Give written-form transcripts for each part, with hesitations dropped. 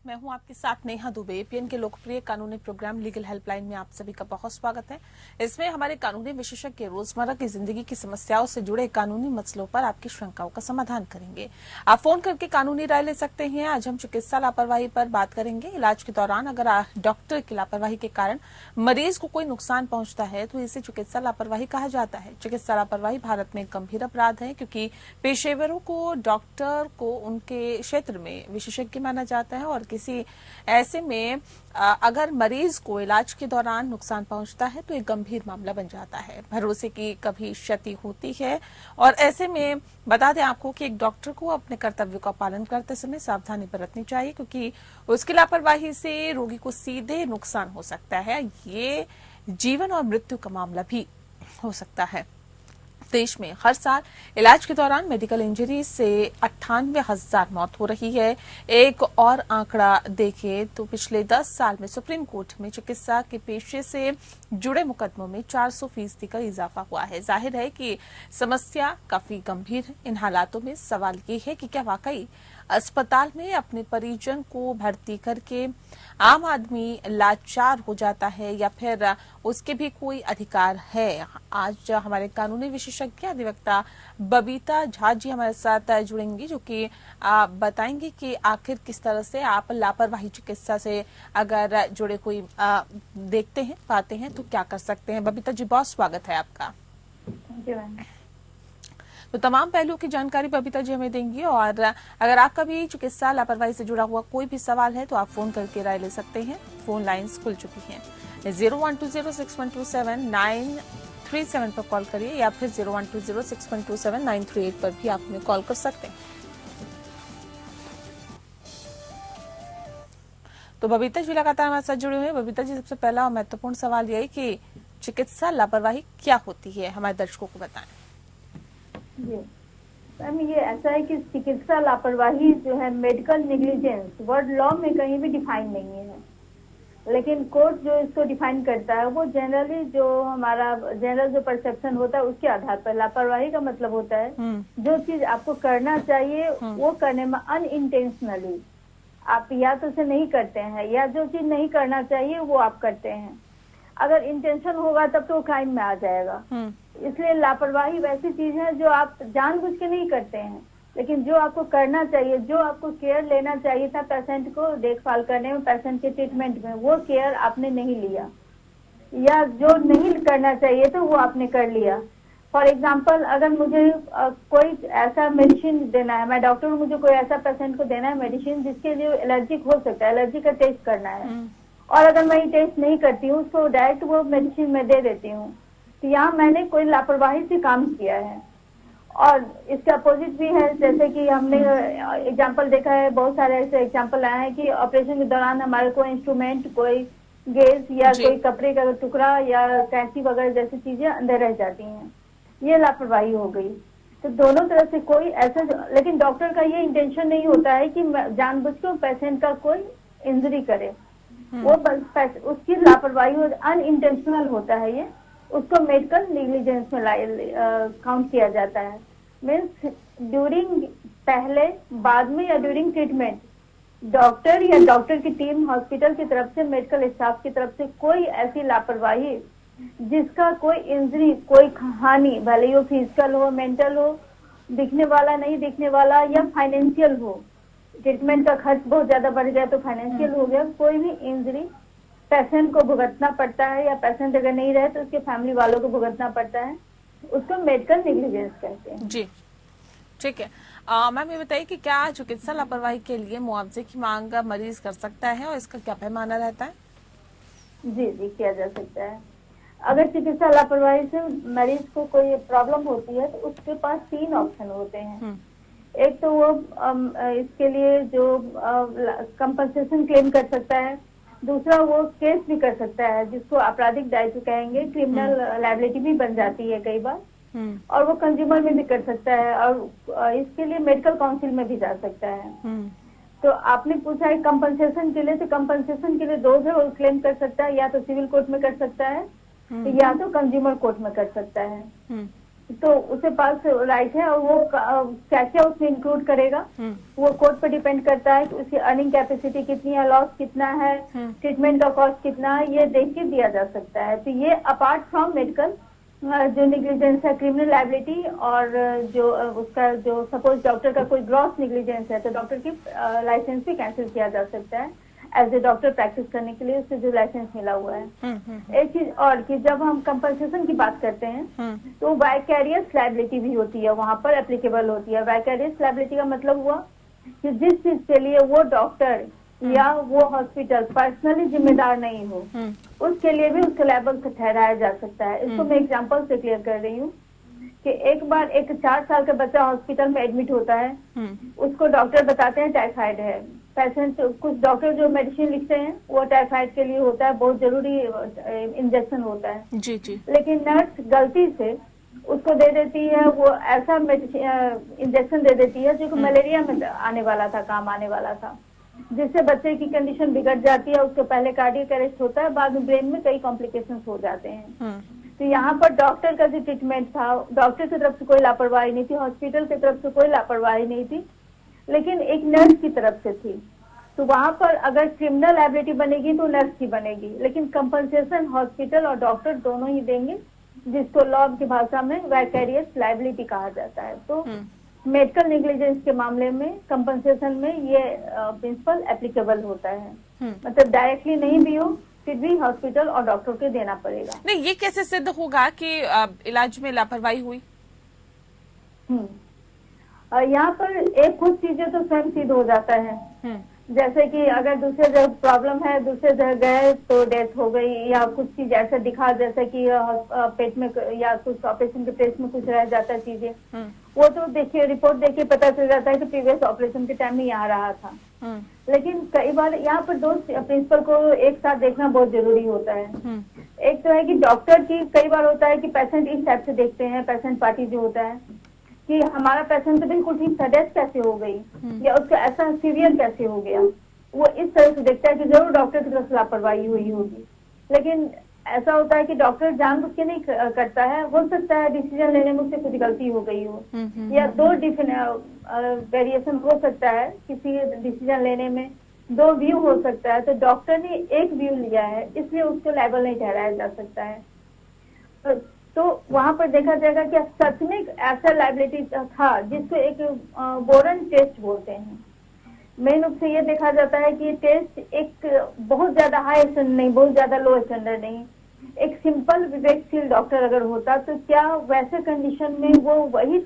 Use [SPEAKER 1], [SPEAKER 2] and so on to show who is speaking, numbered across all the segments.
[SPEAKER 1] मैं हूं आपके साथ नेहा दुबे। पीएन के लोकप्रिय कानूनी प्रोग्राम लीगल हेल्पलाइन में आप सभी का बहुत स्वागत है। इसमें हमारे कानूनी विशेषज्ञ रोजमर्रा की जिंदगी की समस्याओं से जुड़े कानूनी मसलों पर आपकी शंकाओं का समाधान करेंगे। आप फोन करके कानूनी राय ले सकते हैं। आज हम चिकित्सा लापरवाही पर बात करेंगे। इलाज के दौरान अगर डॉक्टर की लापरवाही के कारण मरीज को कोई नुकसान पहुंचता है तो इसे चिकित्सा लापरवाही कहा जाता है। चिकित्सा लापरवाही भारत में एक गंभीर अपराध है क्योंकि पेशेवरों को, डॉक्टर को उनके क्षेत्र में विशेषज्ञ माना जाता है और किसी ऐसे में अगर मरीज को इलाज के दौरान नुकसान पहुंचता है तो एक गंभीर मामला बन जाता है। भरोसे की कभी क्षति होती है और ऐसे में बता दें आपको कि एक डॉक्टर को अपने कर्तव्य का पालन करते समय सावधानी बरतनी चाहिए क्योंकि उसकी लापरवाही से रोगी को सीधे नुकसान हो सकता है। ये जीवन और मृत्यु का मामला भी हो सकता है। देश में हर साल इलाज के दौरान मेडिकल इंजरी से 98,000 मौत हो रही है। एक और आंकड़ा देखें तो पिछले 10 साल में सुप्रीम कोर्ट में चिकित्सा के पेशे से जुड़े मुकदमों में 400% का इजाफा हुआ है। जाहिर है कि समस्या काफी गंभीर है। इन हालातों में सवाल ये है कि क्या वाकई अस्पताल में अपने परिजन को भर्ती करके आम आदमी लाचार हो जाता है या फिर उसके भी कोई अधिकार है। आज हमारे कानूनी विशेषज्ञ अधिवक्ता बबीता झा जी हमारे साथ जुड़ेंगी जो कि बताएंगे कि आखिर किस तरह से आप लापरवाही चिकित्सा से अगर जुड़े कोई देखते हैं, पाते हैं तो क्या कर सकते हैं। बबीता जी बहुत स्वागत है आपका। तो तमाम पहलुओं की जानकारी बबीता जी हमें देंगी और अगर आपका भी चिकित्सा लापरवाही से जुड़ा हुआ कोई भी सवाल है तो आप फोन करके राय ले सकते हैं। फोन लाइंस खुल चुकी हैं। 01206127 पर कॉल करिए या फिर 01206127 पर भी आप हमें कॉल कर सकते हैं। तो बबीता जी लगातार हमारे साथ जुड़े हुए हैं। बबीता जी, सबसे पहला और महत्वपूर्ण सवाल यही कि चिकित्सा लापरवाही क्या होती है, हमारे दर्शकों को बताएं।
[SPEAKER 2] मैम, ये ऐसा है कि चिकित्सा लापरवाही जो है मेडिकल नेग्लिजेंस वर्ड लॉ में कहीं भी डिफाइन नहीं है, लेकिन कोर्ट जो इसको डिफाइन करता है वो जनरली जो हमारा जनरल जो परसेप्शन होता है उसके आधार पर लापरवाही का मतलब होता है जो चीज आपको करना चाहिए वो करने में अनइंटेंशनली आप या तो उसे नहीं करते हैं या जो चीज नहीं करना चाहिए वो आप करते हैं। अगर इंटेंशन होगा तब तो क्राइम में आ जाएगा। इसलिए लापरवाही वैसी चीज है जो आप जानबूझ के नहीं करते हैं, लेकिन जो आपको करना चाहिए, जो आपको केयर लेना चाहिए था पेशेंट को देखभाल करने में, पेशेंट के ट्रीटमेंट में, वो केयर आपने नहीं लिया या जो नहीं करना चाहिए तो वो आपने कर लिया। फॉर एग्जाम्पल, अगर मुझे कोई ऐसा मेडिसिन देना है, मैं डॉक्टर हूँ, मुझे कोई ऐसा पेशेंट को देना है मेडिसिन जिसके लिए एलर्जिक हो सकता है, एलर्जी का टेस्ट करना है और अगर मैं ये टेस्ट नहीं करती हूँ उसको डायरेक्ट वो मेडिसिन मैं दे देती हूँ तो यहाँ मैंने कोई लापरवाही से काम किया है। और इसके अपोजिट भी है, जैसे कि हमने एग्जांपल देखा है, बहुत सारे ऐसे एग्जांपल आए हैं कि ऑपरेशन के दौरान हमारे कोई इंस्ट्रूमेंट, कोई गेज या कोई कपड़े का टुकड़ा या कैंची वगैरह जैसी चीजें अंदर रह जाती हैं, ये लापरवाही हो गई। तो दोनों तरह से कोई ऐसा, लेकिन डॉक्टर का ये इंटेंशन नहीं होता है कि जानबूझ के पेशेंट का कोई इंजरी करे, वो उसकी लापरवाही अनइंटेंशनल होता है, ये उसको मेडिकल नेग्लिजेंस में काउंट किया जाता है। मीन्स ड्यूरिंग, पहले, बाद में या ड्यूरिंग ट्रीटमेंट डॉक्टर या डॉक्टर की टीम, हॉस्पिटल की तरफ से, मेडिकल स्टाफ की तरफ से कोई ऐसी लापरवाही जिसका कोई इंजरी, कोई हानि, भले ही वो फिजिकल हो, मेंटल हो, दिखने वाला, नहीं दिखने वाला या फाइनेंशियल हो, ट्रीटमेंट का खर्च बहुत ज्यादा बढ़ गया तो फाइनेंशियल हो गया, कोई भी इंजरी पेशेंट को भुगतना पड़ता है या पेशेंट अगर नहीं रहे तो उसके फैमिली वालों को भुगतना पड़ता है, उसको मेडिकल नेग्लिजेंस कहते हैं।
[SPEAKER 1] जी, ठीक है। मैम, ये बताइए कि क्या चिकित्सा लापरवाही के लिए मुआवजे की मांग मरीज कर सकता है और इसका क्या पैमाना रहता है?
[SPEAKER 2] जी, किया जा सकता है। अगर चिकित्सा लापरवाही से मरीज को कोई प्रॉब्लम होती है तो उसके पास 3 ऑप्शन होते हैं। एक तो वो इसके लिए जो कंपनसेशन क्लेम कर सकता है, दूसरा वो केस भी कर सकता है जिसको आपराधिक दायित्व कहेंगे, क्रिमिनल लायबिलिटी भी बन जाती है कई बार, और वो कंज्यूमर में भी कर सकता है और इसके लिए मेडिकल काउंसिल में भी जा सकता है। तो आपने पूछा है कंपनसेशन के लिए, तो कंपनसेशन के लिए 2 है, वो क्लेम कर सकता है या तो सिविल कोर्ट में कर सकता है या तो कंज्यूमर कोर्ट में कर सकता है। तो उसके पास राइट है, और वो क्या क्या उसमें इंक्लूड करेगा वो कोर्ट पर डिपेंड करता है कि उसकी अर्निंग कैपेसिटी कितनी है, लॉस कितना है, ट्रीटमेंट का कॉस्ट कितना है, ये देख के दिया जा सकता है। तो ये अपार्ट फ्रॉम मेडिकल जो नेग्लिजेंस है, क्रिमिनल लायबिलिटी, और जो उसका जो सपोज डॉक्टर का कोई ग्रॉस नेग्लिजेंस है तो डॉक्टर की लाइसेंस भी कैंसिल किया जा सकता है एज ए डॉक्टर प्रैक्टिस करने के लिए उससे जो लाइसेंस मिला हुआ है। एक चीज और कि जब हम कंपनसेशन की बात करते हैं तो वाइकेरियस लायबिलिटी भी होती है, वहां पर एप्लीकेबल होती है। वाइकेरियस लायबिलिटी का मतलब हुआ कि जिस चीज के लिए वो डॉक्टर या वो हॉस्पिटल पर्सनली जिम्मेदार नहीं हो उसके लिए भी उसके लायबल से ठहराया जा सकता है। इसको मैं एग्जांपल से क्लियर कर रही हूँ कि एक बार एक 4 साल का बच्चा हॉस्पिटल में एडमिट होता है, उसको डॉक्टर बताते हैं टाइफाइड है। पेशेंट कुछ डॉक्टर जो मेडिसिन लिखते हैं वो टाइफाइड के लिए होता है, बहुत जरूरी इंजेक्शन होता है
[SPEAKER 1] जी जी।
[SPEAKER 2] लेकिन नर्स गलती से उसको दे देती है वो ऐसा इंजेक्शन दे देती है जो मलेरिया में आने वाला था, काम आने वाला था, जिससे बच्चे की कंडीशन बिगड़ जाती है। उसके पहले कार्डियक अरेस्ट होता है, बाद में ब्रेन में कई कॉम्प्लिकेशंस हो जाते हैं। तो यहाँ पर डॉक्टर का जो ट्रीटमेंट था, डॉक्टर की तरफ से कोई लापरवाही नहीं थी, हॉस्पिटल की तरफ से कोई लापरवाही नहीं थी, लेकिन एक नर्स की तरफ से थी। तो वहां पर अगर क्रिमिनल लायबिलिटी बनेगी तो नर्स की बनेगी, लेकिन कंपनसेशन हॉस्पिटल और डॉक्टर दोनों ही देंगे, जिसको लॉ की भाषा में वाइकेरियस लायबिलिटी कहा जाता है। तो मेडिकल नेग्लिजेंस के मामले में कंपनसेशन में ये प्रिंसिपल एप्लीकेबल होता है। मतलब डायरेक्टली नहीं भी हो फिर भी हॉस्पिटल और डॉक्टर को देना पड़ेगा।
[SPEAKER 1] नहीं, ये कैसे सिद्ध होगा कि इलाज में लापरवाही हुई?
[SPEAKER 2] यहाँ पर एक कुछ चीजें तो स्वयं सिद्ध हो जाता है, जैसे कि अगर दूसरे जगह प्रॉब्लम है, दूसरे जगह गए तो डेथ हो गई, या कुछ चीज ऐसा दिखा जैसे कि पेट में या कुछ ऑपरेशन के प्लेस में कुछ रह जाता है चीजें, वो तो देखिए रिपोर्ट देखिए पता चल जाता है कि प्रीवियस ऑपरेशन के टाइम में यहाँ रहा था। लेकिन कई बार यहाँ पर दो प्रिंसिपल को एक साथ देखना बहुत जरूरी होता है। एक तो है कि डॉक्टर की कई बार होता है कि पेशेंट इस टाइप से देखते हैं, पेशेंट पार्टी जो होता है कि हमारा पेशेंट तो बिल्कुल ठीक था, डेथ कैसे हो गई या उसका ऐसा सीवियर कैसे हो गया, वो इस तरह से देखता है कि जरूर डॉक्टर की तरफ से लापरवाही हुई होगी। लेकिन ऐसा होता है कि डॉक्टर जानबूझ के नहीं करता है, हो सकता है डिसीजन लेने में उससे कुछ गलती हो गई हो, या दो वेरिएशन हो सकता है किसी डिसीजन लेने में, दो व्यू हो सकता है, तो डॉक्टर ने एक व्यू लिया है इसलिए उसको लायबल नहीं ठहराया जा सकता है। तो वहां पर देखा जाएगा कि सच में ऐसा लायबिलिटी था जिसको एक बोरन टेस्ट बोलते हैं। मेन रूप से ये देखा जाता है कि ये टेस्ट एक बहुत ज्यादा हाई स्टैंडर्ड नहीं, बहुत ज्यादा लो स्टैंडर्ड नहीं, एक सिंपल विवेकशील डॉक्टर अगर होता तो क्या वैसे कंडीशन में वो वही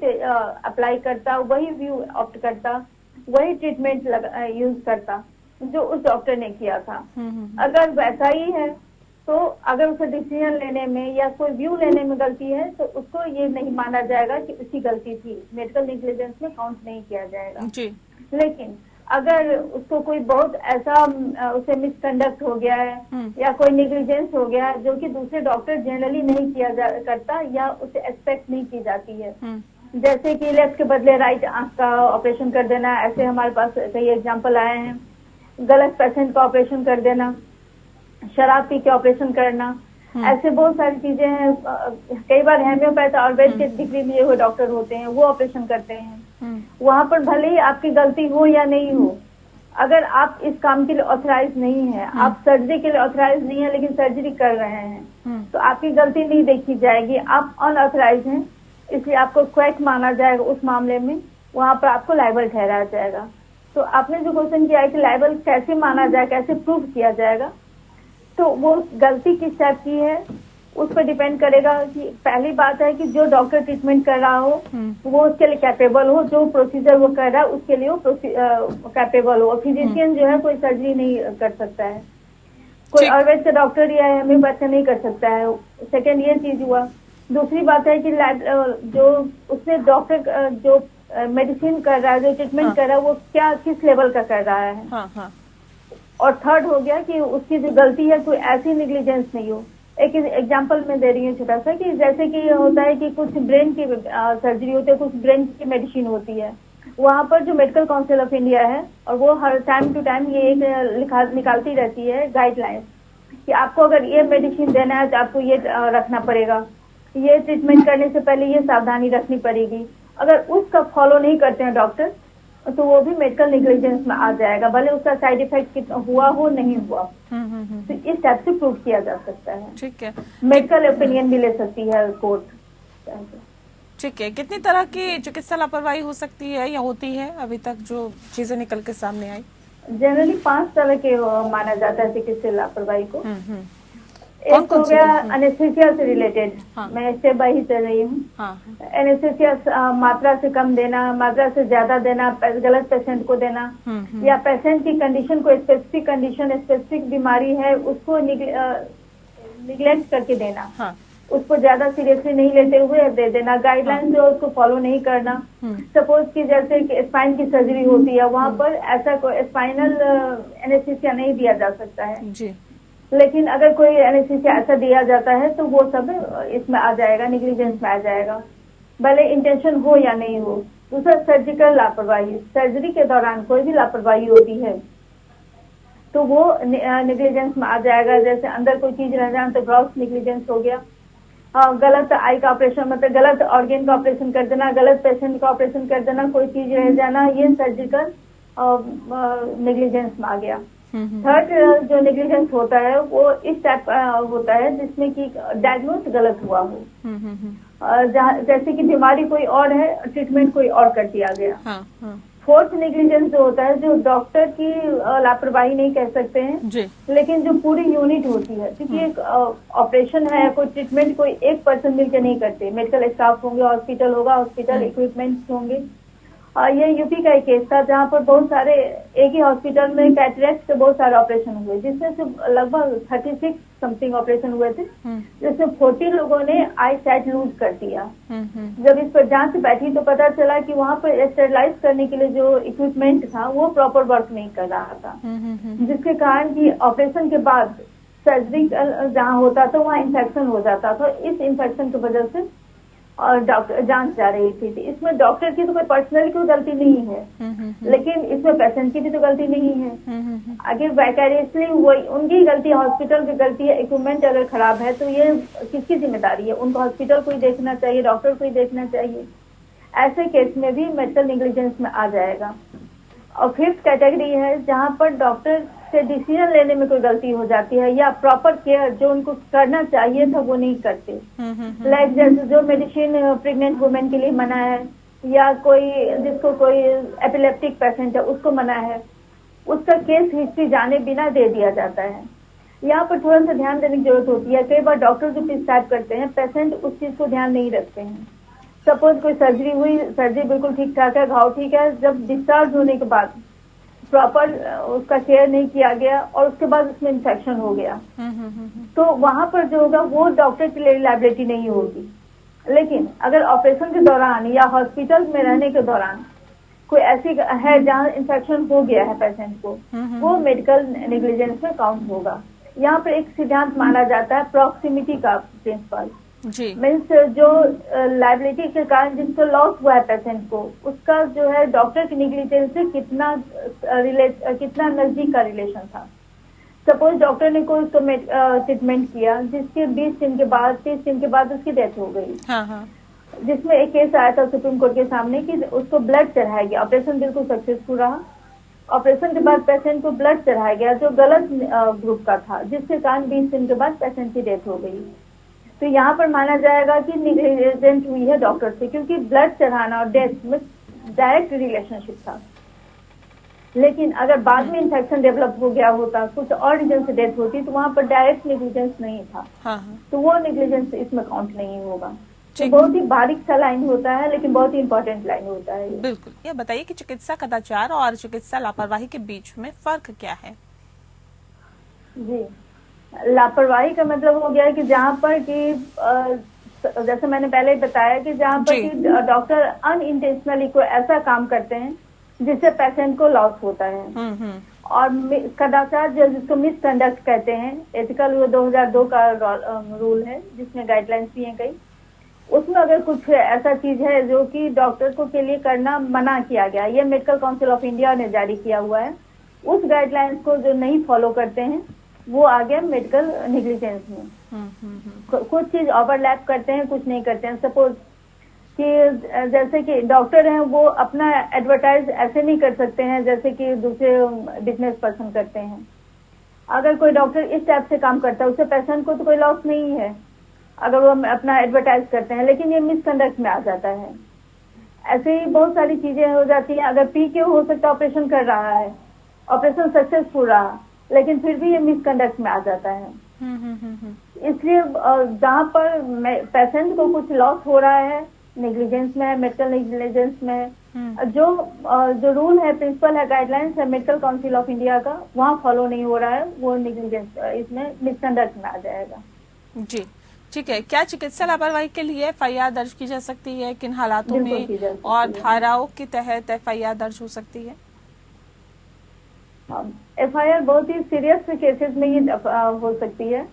[SPEAKER 2] अप्लाई करता, वही व्यू ऑप्ट करता, वही ट्रीटमेंट यूज करता जो उस डॉक्टर ने किया था। अगर वैसा ही है तो अगर उसे डिसीजन लेने में या कोई व्यू लेने में गलती है तो उसको ये नहीं माना जाएगा कि उसकी गलती थी, मेडिकल नेग्लिजेंस में काउंट नहीं किया जाएगा जी। लेकिन अगर उसको कोई बहुत ऐसा उसे मिसकंडक्ट हो गया है या कोई नेग्लिजेंस हो गया है जो कि दूसरे डॉक्टर जनरली नहीं किया करता या उसे एक्सपेक्ट नहीं की जाती है, जैसे कि लेफ्ट के बदले राइट आंख का ऑपरेशन कर देना, ऐसे हमारे पास कई एग्जांपल आए हैं। गलत पेशेंट का ऑपरेशन कर देना, शराब पी के ऑपरेशन करना, ऐसे बहुत सारी चीजें हैं। कई बार हेम्योपैथ आयुर्वेद के डिग्री लिए हुए डॉक्टर होते हैं, वो ऑपरेशन करते हैं। वहां पर भले ही आपकी गलती हो या नहीं हो, अगर आप इस काम के लिए ऑथराइज नहीं है, आप सर्जरी के लिए ऑथराइज नहीं है लेकिन सर्जरी कर रहे हैं, तो आपकी गलती नहीं देखी जाएगी, आप अनऑथराइज हैं इसलिए आपको क्वैक माना जाएगा उस मामले में, वहां पर आपको लायबल ठहराया जाएगा। तो आपने जो क्वेश्चन किया है कि लायबल कैसे माना जाए, कैसे प्रूव किया जाएगा, तो वो गलती किस टाइप की है उस पर डिपेंड करेगा। कि पहली बात है कि जो डॉक्टर ट्रीटमेंट कर रहा हो वो उसके लिए कैपेबल हो, जो प्रोसीजर वो कर रहा है उसके लिए वो कैपेबल हो। फिजिशियन जो है कोई सर्जरी नहीं कर सकता है, कोई आयुर्वेद का डॉक्टर या हेम्योपैथ का नहीं कर सकता है। सेकेंड ये चीज हुआ। दूसरी बात है कि जो उसने डॉक्टर जो मेडिसिन कर रहा है, जो ट्रीटमेंट कर रहा है, वो क्या किस लेवल का कर रहा है। और थर्ड हो गया कि उसकी जो गलती है कोई ऐसी नेग्लिजेंस नहीं हो। एक एग्जांपल मैं दे रही हूँ छोटा सा, कि जैसे कि होता है कि कुछ ब्रेन की सर्जरी होती है, कुछ ब्रेन की मेडिसिन होती है, वहाँ पर जो मेडिकल काउंसिल ऑफ इंडिया है और वो हर टाइम टू टाइम ये एक निकालती रहती है गाइडलाइंस कि आपको अगर ये मेडिसिन देना है तो आपको ये रखना पड़ेगा, ये ट्रीटमेंट करने से पहले ये सावधानी रखनी पड़ेगी। अगर उसका फॉलो नहीं करते हैं डॉक्टर तो वो भी मेडिकल नेग्लिजेंस में आ जाएगा, भले उसका साइड इफेक्ट हुआ हो नहीं हुआ। तो इस टाइप से प्रूव किया जा सकता है।
[SPEAKER 1] ठीक है,
[SPEAKER 2] मेडिकल ओपिनियन भी ले सकती है कोर्ट।
[SPEAKER 1] ठीक है। कितनी तरह की चिकित्सा लापरवाही हो सकती है या होती है अभी तक जो चीजें निकल के सामने आई?
[SPEAKER 2] जनरली 5 तरह के माना जाता है चिकित्सा लापरवाही को।
[SPEAKER 1] कौन
[SPEAKER 2] एक
[SPEAKER 1] कौन
[SPEAKER 2] हो
[SPEAKER 1] सी?
[SPEAKER 2] गया एनेस्थीसिया से रिलेटेड।
[SPEAKER 1] हाँ।
[SPEAKER 2] मैं स्टेप बाय ही चल रही हूँ।
[SPEAKER 1] हाँ,
[SPEAKER 2] एनेस्थीसिया मात्रा से कम देना, मात्रा से ज्यादा देना, गलत पेशेंट को देना, या पेशेंट की कंडीशन को, स्पेसिफिक कंडीशन, स्पेसिफिक बीमारी है उसको निगलेक्ट करके देना।
[SPEAKER 1] हाँ,
[SPEAKER 2] उसको ज्यादा सीरियसली नहीं लेते हुए दे देना, गाइडलाइन जो उसको फॉलो नहीं करना। सपोज कि जैसे कि स्पाइन की सर्जरी होती है, वहां पर ऐसा कोई स्पाइनल एनेस्थीसिया नहीं दिया जा सकता है
[SPEAKER 1] जी।
[SPEAKER 2] लेकिन अगर कोई एनेस्थीसिया ऐसा दिया जाता है तो वो सब इसमें आ जाएगा, नेग्लिजेंस में आ जाएगा, भले इंटेंशन हो या नहीं हो। दूसरा सर्जिकल लापरवाही, सर्जरी के दौरान कोई भी लापरवाही होती है तो वो नेग्लिजेंस में आ जाएगा। जैसे अंदर कोई चीज रह जाए तो ग्रॉस नेग्लिजेंस हो गया। गलत आई का ऑपरेशन, मतलब गलत ऑर्गेन का ऑपरेशन कर देना, गलत पेशेंट का ऑपरेशन कर देना, कोई चीज रह जाना, ये सर्जिकल नेग्लिजेंस में आ गया। थर्ड जो नेग्लिजेंस होता है वो इस टाइप होता है जिसमें कि डायग्नोस गलत हुआ हो। जैसे कि बीमारी कोई और है, ट्रीटमेंट कोई और कर दिया गया। फोर्थ नेग्लिजेंस जो होता है, जो डॉक्टर की लापरवाही नहीं कह सकते हैं
[SPEAKER 1] जी।
[SPEAKER 2] लेकिन जो पूरी यूनिट होती है, क्योंकि एक ऑपरेशन है, कोई ट्रीटमेंट कोई एक पर्सन मिलकर नहीं करते, मेडिकल स्टाफ होंगे, हॉस्पिटल होगा, हॉस्पिटल इक्विपमेंट्स होंगे। ये यूपी का एक केस था जहाँ पर बहुत सारे एक ही हॉस्पिटल में कैटरेक्ट के बहुत सारे ऑपरेशन हुए, जिसमें से लगभग 36 समथिंग ऑपरेशन हुए थे, जिसमें 40 लोगों ने आई साइट लूज कर दिया। जब इस पर जांच बैठी तो पता चला कि वहाँ पर स्टेरलाइज करने के लिए जो इक्विपमेंट था वो प्रॉपर वर्क नहीं कर रहा था, जिसके कारण कि ऑपरेशन के बाद सर्जरी जहाँ होता था वहाँ इन्फेक्शन हो जाता था। इस इन्फेक्शन की वजह से और डॉक्टर जांच जा रही थी। इसमें डॉक्टर की तो कोई पर्सनल कोई गलती नहीं है, लेकिन इसमें पेशेंट की भी तो गलती नहीं है। आगे वैकेरियसली वही उनकी गलती, हॉस्पिटल की गलती है। इक्विपमेंट अगर खराब है तो ये किसकी जिम्मेदारी है? उनको हॉस्पिटल को ही देखना चाहिए, डॉक्टर को ही देखना चाहिए। ऐसे केस में भी मेडिकल नेग्लिजेंस में आ जाएगा। और फिफ्थ कैटेगरी है जहाँ पर डॉक्टर से डिसीजन लेने में कोई गलती हो जाती है या प्रॉपर केयर जो उनको करना चाहिए था वो नहीं करते। लाइक जैसे जो मेडिसिन प्रेग्नेंट वुमेन के लिए मना है, या कोई जिसको कोई एपिलेप्टिक पेशेंट है उसको मना है, उसका केस हिस्ट्री जाने बिना दे दिया जाता है। यहाँ पर थोड़ा सा ध्यान देने की जरूरत होती है। कई बार डॉक्टर जो प्रिस्क्राइब करते हैं, पेशेंट उस चीज को ध्यान नहीं रखते हैं। सपोज कोई सर्जरी हुई, सर्जरी बिल्कुल ठीक ठाक है, घाव ठीक है, जब डिस्चार्ज होने के बाद प्रॉपर उसका केयर नहीं किया गया और उसके बाद उसमें इन्फेक्शन हो गया, तो वहां पर जो होगा वो डॉक्टर के लिए लायबिलिटी नहीं होगी। लेकिन अगर ऑपरेशन के दौरान या हॉस्पिटल में रहने के दौरान कोई ऐसी है जहाँ इन्फेक्शन हो गया है पेशेंट को, वो मेडिकल नेग्लिजेंस में काउंट होगा। यहाँ पर एक सिद्धांत माना जाता है प्रॉक्सिमिटी का प्रिंसिपल
[SPEAKER 1] जी।
[SPEAKER 2] मीन्स जो लायबिलिटी के कारण जिसको लॉस हुआ है पेशेंट को, उसका जो है डॉक्टर की नेग्लिजेंस से कितना नजदीक का रिलेशन था। सपोज डॉक्टर ने कोई उसको ट्रीटमेंट किया जिसके 20 दिन के बाद 30 दिन के बाद उसकी डेथ हो गई। जिसमें एक केस आया था सुप्रीम कोर्ट के सामने कि उसको ब्लड चढ़ाया गया, ऑपरेशन बिल्कुल सक्सेसफुल रहा, ऑपरेशन के बाद पेशेंट को ब्लड चढ़ाया गया जो गलत ग्रुप का था, जिसके कारण 20 दिन के बाद पेशेंट की डेथ हो गई। तो यहाँ पर माना जाएगा कि नेग्लिजेंस हुई है डॉक्टर से, क्योंकि ब्लड चढ़ाना और डेथ में डायरेक्ट रिलेशनशिप था। लेकिन अगर बाद में इन्फेक्शन डेवलप हो गया होता, कुछ और रीजन से डेथ होती, तो वहाँ पर डायरेक्ट नेग्लिजेंस नहीं था। तो वो नेग्लिजेंस इसमें काउंट नहीं होगा। तो बहुत ही बारीक सा लाइन होता है, लेकिन बहुत ही इंपॉर्टेंट लाइन होता है।
[SPEAKER 1] बिल्कुल। ये बताइए कि चिकित्सा कदाचार और चिकित्सा लापरवाही के बीच में फर्क क्या है?
[SPEAKER 2] जी, लापरवाही का मतलब हो गया कि जहाँ पर कि जैसे मैंने पहले बताया कि जहाँ पर कि डॉक्टर अनइंटेंशनली कोई ऐसा काम करते हैं जिससे पेशेंट को लॉस होता है। और कदाचार जिसको मिसकंडक्ट कहते हैं, एथिकल 2002 का रूल है जिसमें गाइडलाइंस भी हैं कई, उसमें अगर कुछ ऐसा चीज है जो कि डॉक्टर को के लिए करना मना किया गया, ये मेडिकल काउंसिल ऑफ इंडिया ने जारी किया हुआ है, उस गाइडलाइंस को जो नहीं फॉलो करते हैं वो आ गया मेडिकल नेग्लिजेंस में। कुछ चीज ओवरलैप करते हैं, कुछ नहीं करते हैं। सपोज कि जैसे कि डॉक्टर हैं, वो अपना एडवर्टाइज ऐसे नहीं कर सकते हैं जैसे कि दूसरे बिजनेस पर्सन करते हैं। अगर कोई डॉक्टर इस टाइप से काम करता है, उससे पेशेंट को तो कोई लॉस नहीं है अगर वो अपना एडवर्टाइज करते हैं, लेकिन ये मिसकंडक्ट में आ जाता है। ऐसे ही बहुत सारी चीजें हो जाती हैं। अगर पी के हो सकता है ऑपरेशन कर रहा है, ऑपरेशन सक्सेसफुल रहा, लेकिन फिर भी ये मिसकंडक्ट में आ जाता है। इसलिए जहाँ पर पेशेंट को कुछ लॉस हो रहा है, नेग्लिजेंस में है, मेडिकल नेग्लिजेंस में है, जो रूल है, प्रिंसिपल है, गाइडलाइंस है मेडिकल काउंसिल ऑफ इंडिया का, वहाँ फॉलो नहीं हो रहा है, वो नेग्लिजेंस इसमें मिसकंडक्ट में आ जाएगा।
[SPEAKER 1] जी, ठीक है। क्या चिकित्सा लापरवाही के लिए FIR दर्ज की जा सकती है? किन हालातों में और धाराओं के तहत FIR दर्ज हो सकती है?
[SPEAKER 2] FIR बहुत ही सीरियस केसेस में ही हो सकती है।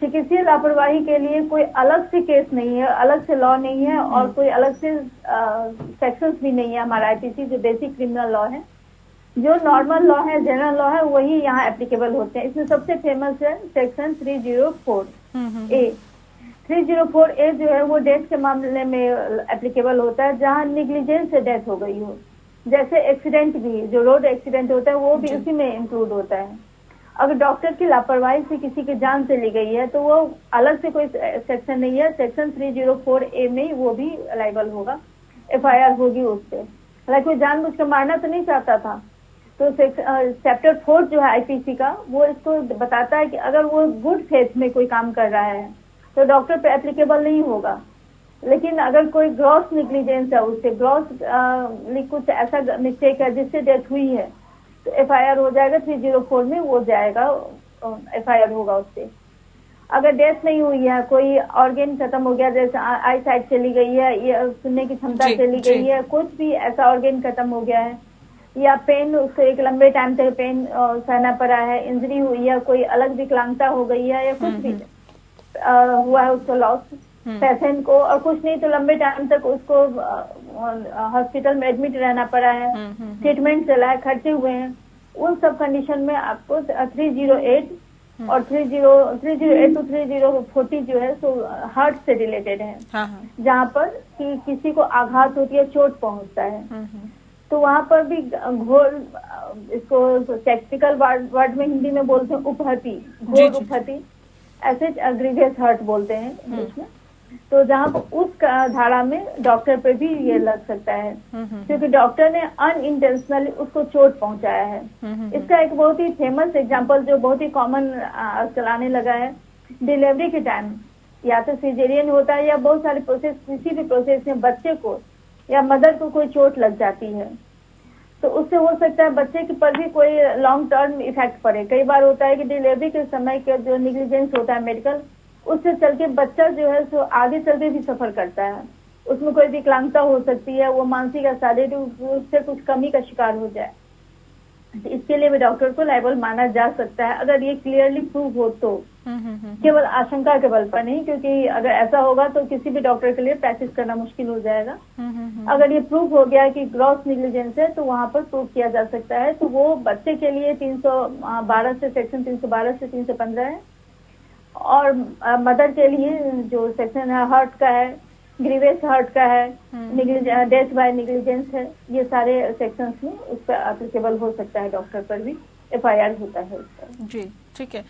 [SPEAKER 2] चिकित्सीय लापरवाही के लिए कोई अलग से केस नहीं है, अलग से लॉ नहीं है, और कोई अलग से सेक्शंस भी नहीं है हमारा IPC जो बेसिक क्रिमिनल लॉ है। जो नॉर्मल लॉ है, जनरल लॉ है, वही यहाँ एप्लीकेबल होते हैं। इसमें सबसे फेमस है सेक्शन 304A। 304A जो है वो डेथ के मामले में एप्लीकेबल होता है, जहाँ निग्लिजेंस से डेथ हो गई हो। जैसे एक्सीडेंट भी, जो रोड एक्सीडेंट होता है, वो भी उसी में इंक्लूड होता है। अगर डॉक्टर की लापरवाही से किसी की जान चली गई है तो वो अलग से कोई सेक्शन नहीं है, सेक्शन 304A में वो भी लायबल होगा, FIR होगी उस पर। हालांकि कोई जानबूझ कर मारना तो नहीं चाहता था, तो चैप्टर 4 जो है IPC का, वो इसको बताता है कि अगर वो गुड फेथ में कोई काम कर रहा है तो डॉक्टर पे एप्लीकेबल नहीं होगा। लेकिन अगर कोई ग्रॉस निग्लिजेंस है, उससे ग्रॉस कुछ ऐसा मिस्टेक है जिससे डेथ हुई है, तो FIR हो जाएगा 304 में, वो जाएगा, FIR होगा उससे। अगर डेथ नहीं हुई है, कोई ऑर्गन खत्म हो गया, जैसे आई साइट चली गई है, या सुनने की क्षमता चली गई है, कुछ भी ऐसा ऑर्गन खत्म हो गया है, या पेन, उसको एक लंबे टाइम तक पेन सहना पड़ा है, इंजरी हुई है, कोई अलग विकलांगता हो गई है, या कुछ भी हुआ है उसको लॉस पेशेंट को, और कुछ नहीं तो लंबे टाइम तक उसको हॉस्पिटल में एडमिट रहना पड़ा है, ट्रीटमेंट चला है, खर्चे हुए हैं, उन सब कंडीशन में आपको 308 और 308 to 3040 जो है सो हार्ट से रिलेटेड है। जहाँ पर कि किसी को आघात होती है, चोट पहुंचता है, तो वहाँ पर भी घोर, इसको टेक्निकल वर्ड में हिंदी में बोलते हैं उपहति, घोर उपहति, ऐसे ग्रीवियस हर्ट बोलते हैं इंग्लिश में। तो जहाँ पर उस धारा में डॉक्टर पे भी ये लग सकता है, क्योंकि डॉक्टर ने अनइंटेंशनली उसको चोट पहुंचाया है। इसका एक बहुत ही फेमस एग्जांपल जो बहुत ही कॉमन चलाने लगा है, डिलीवरी के टाइम या तो सिजेरियन होता है, या बहुत सारे प्रोसेस, किसी भी प्रोसेस में बच्चे को या मदर को कोई चोट लग जाती है, तो उससे हो सकता है बच्चे के पर भी कोई लॉन्ग टर्म इफेक्ट पड़े। कई बार होता है कि डिलीवरी के समय का जो निग्लिजेंस होता है मेडिकल, उससे चल के बच्चा जो है सो आगे चल के भी सफर करता है, उसमें कोई विकलांगता हो सकती है, वो मानसिक या शारीरिक रूप से कुछ कमी का शिकार हो जाए। इसके लिए भी डॉक्टर को लायबल माना जा सकता है, अगर ये क्लियरली प्रूव हो तो। केवल आशंका के बल पर नहीं, क्योंकि अगर ऐसा होगा तो किसी भी डॉक्टर के लिए प्रैक्टिस करना मुश्किल हो जाएगा। अगर ये प्रूव हो गया कि ग्रॉस निग्लिजेंस है, तो वहाँ पर प्रूव किया जा सकता है। तो वो बच्चे के लिए 312 से सेक्शन 312 से 315 है, और मदर के लिए जो सेक्शन है हार्ट का है, ग्रीवियस हर्ट का है, डेथ बाय निग्लिजेंस है, ये सारे सेक्शंस में उस पर एप्लीकेबल हो सकता है, डॉक्टर पर भी FIR होता है उस पर।
[SPEAKER 1] जी, ठीक है।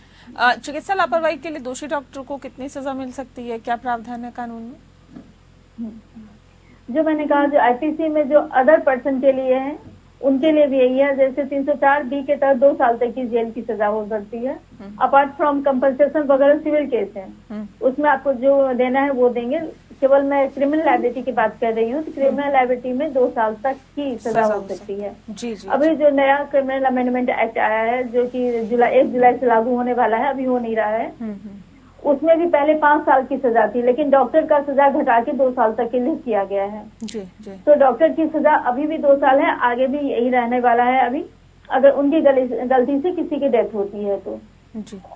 [SPEAKER 1] चिकित्सा लापरवाही के लिए दोषी डॉक्टर को कितनी सजा मिल सकती है, क्या प्रावधान है कानून में?
[SPEAKER 2] जो मैंने कहा, जो IPC में जो अदर पर्सन के लिए है, उनके लिए भी यही है। जैसे 304B के तहत 2 साल तक की जेल की सजा हो सकती है। अपार्ट फ्रॉम कंपनसेशन वगैरह सिविल केस है, उसमें आपको जो देना है वो देंगे। केवल मैं क्रिमिनल लायबिलिटी की बात कर रही हूँ, तो क्रिमिनल लायबिलिटी में 2 साल तक की सजा हो सकती है। अभी जो नया क्रिमिनल अमेंडमेंट एक्ट आया है, जो कि 1 जुलाई से लागू होने वाला है, अभी हो नहीं रहा है, उसमें भी पहले 5 साल की सजा थी, लेकिन डॉक्टर का सजा घटा के 2 साल तक के लिए किया गया है। तो डॉक्टर की सजा अभी भी 2 साल है, आगे भी यही रहने वाला है अभी, अगर उनकी गलती से किसी की डेथ होती है तो।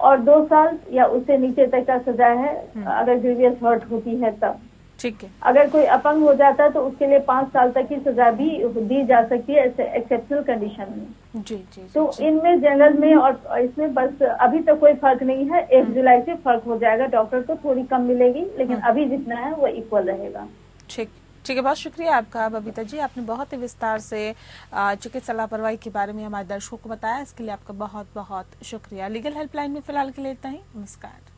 [SPEAKER 2] और 2 साल या उससे नीचे तक का सजा है अगर ग्रीवियस हर्ट होती है तब।
[SPEAKER 1] ठीक है।
[SPEAKER 2] अगर कोई अपंग हो जाता है तो उसके लिए 5 साल तक की सजा भी दी जा सकती है एक्सेप्शनल कंडीशन में।
[SPEAKER 1] जी जी
[SPEAKER 2] तो
[SPEAKER 1] जी।
[SPEAKER 2] इनमें जनरल में और इसमें बस अभी तक कोई फर्क नहीं है। 1 जुलाई से फर्क हो जाएगा, डॉक्टर को थोड़ी कम मिलेगी, लेकिन अभी जितना है वो इक्वल रहेगा।
[SPEAKER 1] ठीक ठीक है, बहुत शुक्रिया आपका बबीता जी, आपने बहुत ही विस्तार से चिकित्सा लापरवाही के बारे में हमारे दर्शकों को बताया। इसके लिए आपका बहुत बहुत शुक्रिया। लीगल हेल्पलाइन में फिलहाल के लिए इतना ही। नमस्कार।